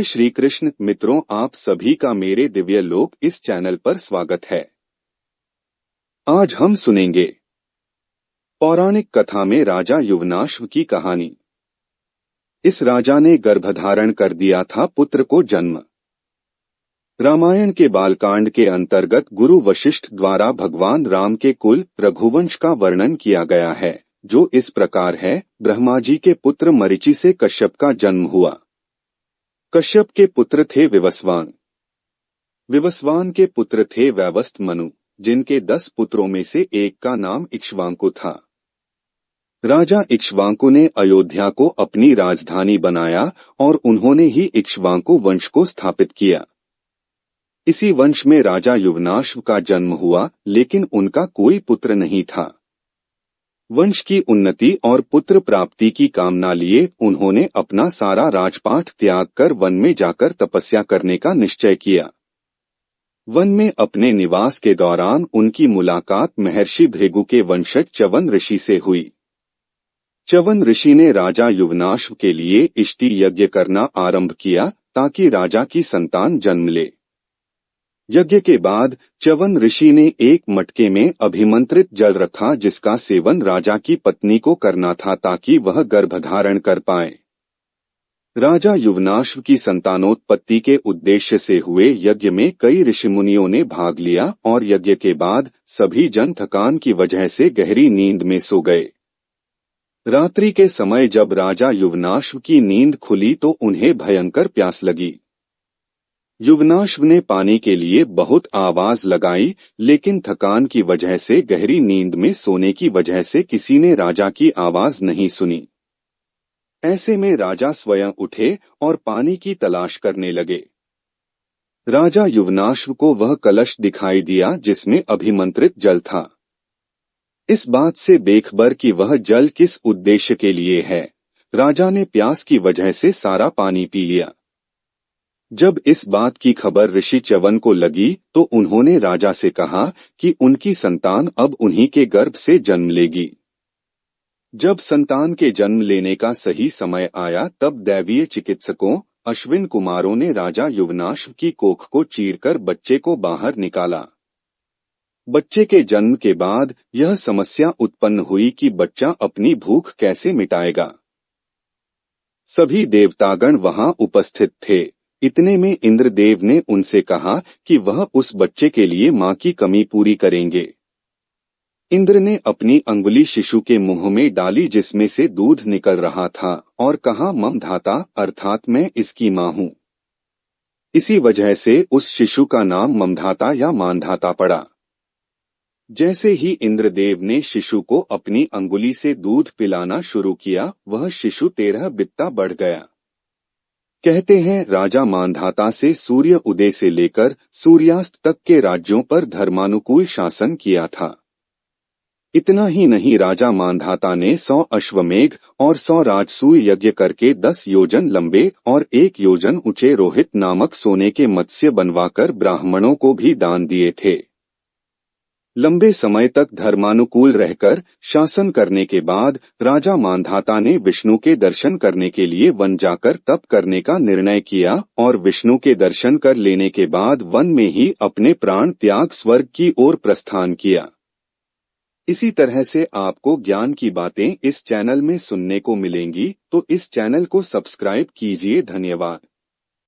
श्री कृष्ण मित्रों, आप सभी का मेरे दिव्य लोक इस चैनल पर स्वागत है। आज हम सुनेंगे पौराणिक कथा में राजा युवनाश्व की कहानी। इस राजा ने गर्भधारण कर दिया था पुत्र को जन्म। रामायण के बालकांड के अंतर्गत गुरु वशिष्ठ द्वारा भगवान राम के कुल रघुवंश का वर्णन किया गया है, जो इस प्रकार है। ब्रह्मा जी के पुत्र मरीचि से कश्यप का जन्म हुआ। कश्यप के पुत्र थे विवस्वान। विवस्वान के पुत्र थे वैवस्त मनु, जिनके 10 पुत्रों में से एक का नाम इक्ष्वाकु था। राजा इक्ष्वाकु ने अयोध्या को अपनी राजधानी बनाया और उन्होंने ही इक्ष्वाकु वंश को स्थापित किया। इसी वंश में राजा युवनाश्व का जन्म हुआ, लेकिन उनका कोई पुत्र नहीं था। वंश की उन्नति और पुत्र प्राप्ति की कामना लिए उन्होंने अपना सारा राजपाट त्याग कर वन में जाकर तपस्या करने का निश्चय किया। वन में अपने निवास के दौरान उनकी मुलाकात महर्षि भृगु के वंशज च्यवन ऋषि से हुई। च्यवन ऋषि ने राजा युवनाश्व के लिए इष्टि यज्ञ करना आरंभ किया ताकि राजा की संतान जन्म ले। यज्ञ के बाद च्यवन ऋषि ने एक मटके में अभिमंत्रित जल रखा, जिसका सेवन राजा की पत्नी को करना था ताकि वह गर्भधारण कर पाए। राजा युवनाश्व की संतानोत्पत्ति के उद्देश्य से हुए यज्ञ में कई ऋषिमुनियों ने भाग लिया और यज्ञ के बाद सभी जन थकान की वजह से गहरी नींद में सो गए। रात्रि के समय जब राजा युवनाश्व की नींद खुली तो उन्हें भयंकर प्यास लगी। युवनाश्व ने पानी के लिए बहुत आवाज लगाई, लेकिन थकान की वजह से गहरी नींद में सोने की वजह से किसी ने राजा की आवाज नहीं सुनी। ऐसे में राजा स्वयं उठे और पानी की तलाश करने लगे। राजा युवनाश्व को वह कलश दिखाई दिया जिसमें अभिमंत्रित जल था। इस बात से बेखबर कि वह जल किस उद्देश्य के लिए है, राजा ने प्यास की वजह से सारा पानी पी लिया। जब इस बात की खबर ऋषि च्यवन को लगी तो उन्होंने राजा से कहा कि उनकी संतान अब उन्हीं के गर्भ से जन्म लेगी। जब संतान के जन्म लेने का सही समय आया तब दैवीय चिकित्सकों अश्विन कुमारों ने राजा युवनाश्व की कोख को चीरकर बच्चे को बाहर निकाला। बच्चे के जन्म के बाद यह समस्या उत्पन्न हुई कि बच्चा अपनी भूख कैसे मिटाएगा। सभी देवतागण वहां उपस्थित थे। इतने में इंद्रदेव ने उनसे कहा कि वह उस बच्चे के लिए मां की कमी पूरी करेंगे। इंद्र ने अपनी अंगुली शिशु के मुंह में डाली जिसमें से दूध निकल रहा था और कहा, ममधाता अर्थात मैं इसकी मां हूं। इसी वजह से उस शिशु का नाम ममधाता या मानधाता पड़ा। जैसे ही इंद्रदेव ने शिशु को अपनी अंगुली से दूध पिलाना शुरू किया, वह शिशु 13 बित्ता बढ़ गया। कहते हैं राजा मानधाता से सूर्य उदय से लेकर सूर्यास्त तक के राज्यों पर धर्मानुकूल शासन किया था। इतना ही नहीं, राजा मानधाता ने 100 अश्वमेघ और 100 राजसूय यज्ञ करके 10 योजन लंबे और 1 योजन ऊंचे रोहित नामक सोने के मत्स्य बनवाकर ब्राह्मणों को भी दान दिए थे। लंबे समय तक धर्मानुकूल रहकर शासन करने के बाद राजा मानधाता ने विष्णु के दर्शन करने के लिए वन जाकर तप करने का निर्णय किया और विष्णु के दर्शन कर लेने के बाद वन में ही अपने प्राण त्याग स्वर्ग की ओर प्रस्थान किया। इसी तरह से आपको ज्ञान की बातें इस चैनल में सुनने को मिलेंगी, तो इस चैनल को सब्सक्राइब कीजिए। धन्यवाद।